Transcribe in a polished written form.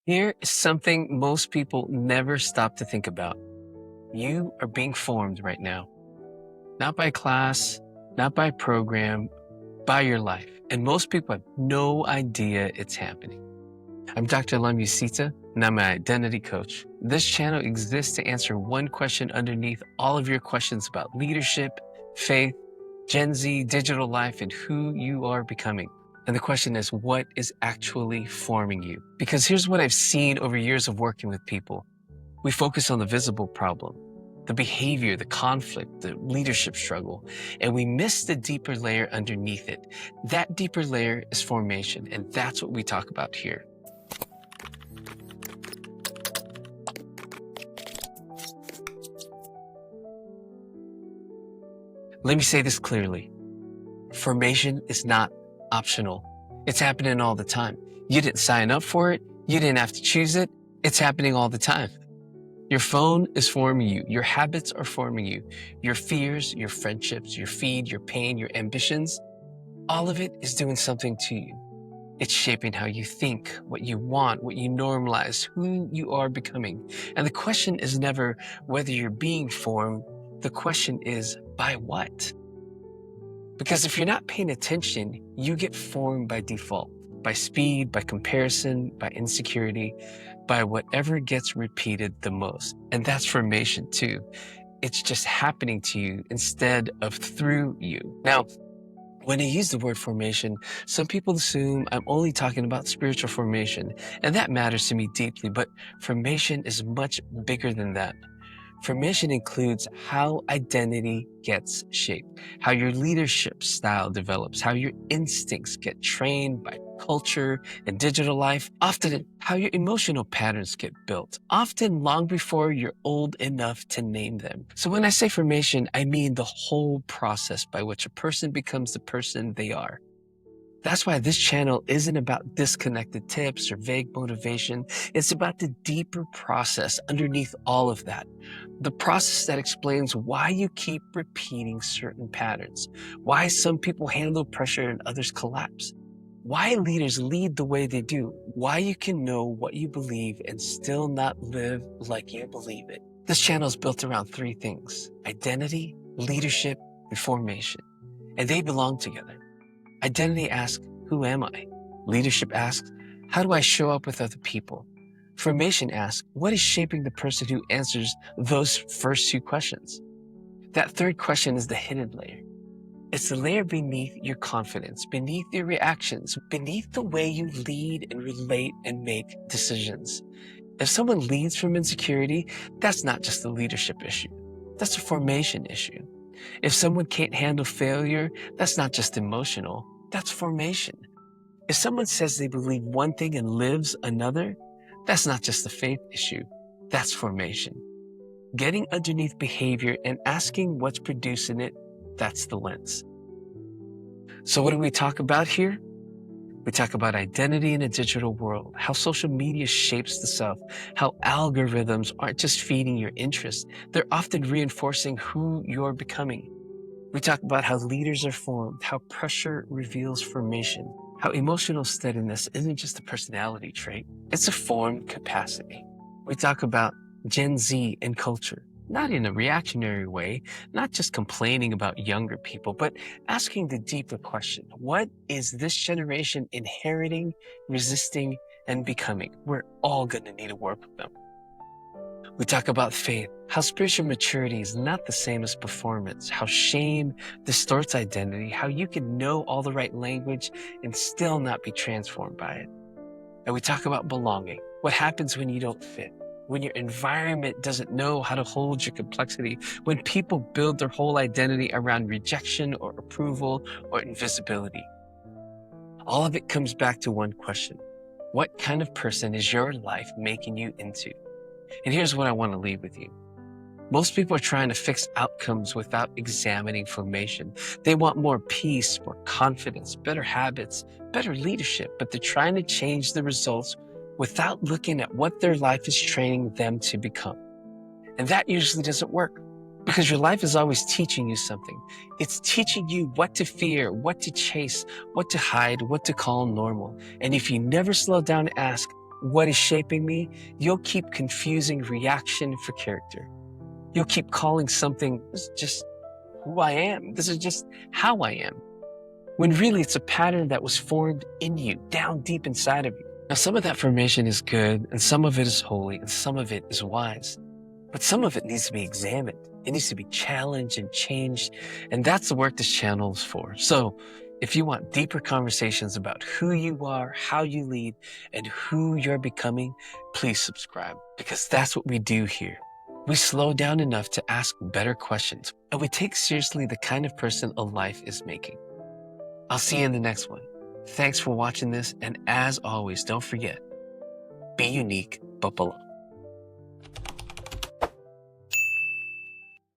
Here is something most people never stop to think about. You are being formed right now, not by class, not by program, by your life. And most people have no idea it's happening. I'm Dr. Lem Usita, and I'm an identity coach. This channel exists to answer one question underneath all of your questions about leadership, faith, Gen Z, digital life, and who you are becoming. And the question is, what is actually forming you? Because here's what I've seen over years of working with people. We focus on the visible problem, the behavior, the conflict, the leadership struggle, and we miss the deeper layer underneath it. That deeper layer is formation, and that's what we talk about here. Let me say this clearly. Formation is not optional. It's happening all the time. You didn't sign up for it. You didn't have to choose it. It's happening all the time. Your phone is forming you. Your habits are forming you. Your fears, your friendships, your feed, your pain, your ambitions, all of it is doing something to you. It's shaping how you think, what you want, what you normalize, who you are becoming. And the question is never whether you're being formed. The question is, by what? Because if you're not paying attention, you get formed by default, by speed, by comparison, by insecurity, by whatever gets repeated the most. And that's formation too. It's just happening to you instead of through you. Now, when I use the word formation, some people assume I'm only talking about spiritual formation, and that matters to me deeply, but formation is much bigger than that. Formation includes how identity gets shaped, how your leadership style develops, how your instincts get trained by culture and digital life, often how your emotional patterns get built, often long before you're old enough to name them. So when I say formation, I mean the whole process by which a person becomes the person they are. That's why this channel isn't about disconnected tips or vague motivation. It's about the deeper process underneath all of that. The process that explains why you keep repeating certain patterns, why some people handle pressure and others collapse, why leaders lead the way they do, why you can know what you believe and still not live like you believe it. This channel is built around three things: identity, leadership, and formation. And they belong together. Identity asks, who am I? Leadership asks, how do I show up with other people? Formation asks, what is shaping the person who answers those first two questions? That third question is the hidden layer. It's the layer beneath your confidence, beneath your reactions, beneath the way you lead and relate and make decisions. If someone leads from insecurity, that's not just a leadership issue. That's a formation issue. If someone can't handle failure, that's not just emotional, that's formation. If someone says they believe one thing and lives another, that's not just a faith issue, that's formation. Getting underneath behavior and asking what's producing it, that's the lens. So what do we talk about here? We talk about identity in a digital world, how social media shapes the self, how algorithms aren't just feeding your interests, they're often reinforcing who you're becoming. We talk about how leaders are formed, how pressure reveals formation, how emotional steadiness isn't just a personality trait, it's a formed capacity. We talk about Gen Z and culture, not in a reactionary way, not just complaining about younger people, but asking the deeper question: what is this generation inheriting, resisting, and becoming? We're all going to need to work with them. We talk about faith, how spiritual maturity is not the same as performance, how shame distorts identity, how you can know all the right language and still not be transformed by it. And we talk about belonging, what happens when you don't fit, when your environment doesn't know how to hold your complexity, when people build their whole identity around rejection or approval or invisibility. All of it comes back to one question: what kind of person is your life making you into? And here's what I want to leave with you. Most people are trying to fix outcomes without examining formation. They want more peace, more confidence, better habits, better leadership, but they're trying to change the results without looking at what their life is training them to become. And that usually doesn't work, because your life is always teaching you something. It's teaching you what to fear, what to chase, what to hide, what to call normal. And if you never slow down to ask, what is shaping me, you'll keep confusing reaction for character. You'll keep calling something, this is just who I am. This is just how I am. When really it's a pattern that was formed in you, down deep inside of you. Now, some of that formation is good, and some of it is holy, and some of it is wise. But some of it needs to be examined. It needs to be challenged and changed. And that's the work this channel is for. So if you want deeper conversations about who you are, how you lead, and who you're becoming, please subscribe, because that's what we do here. We slow down enough to ask better questions, and we take seriously the kind of person a life is making. I'll see you in the next one. Thanks for watching this, and as always, don't forget, be unique but belong.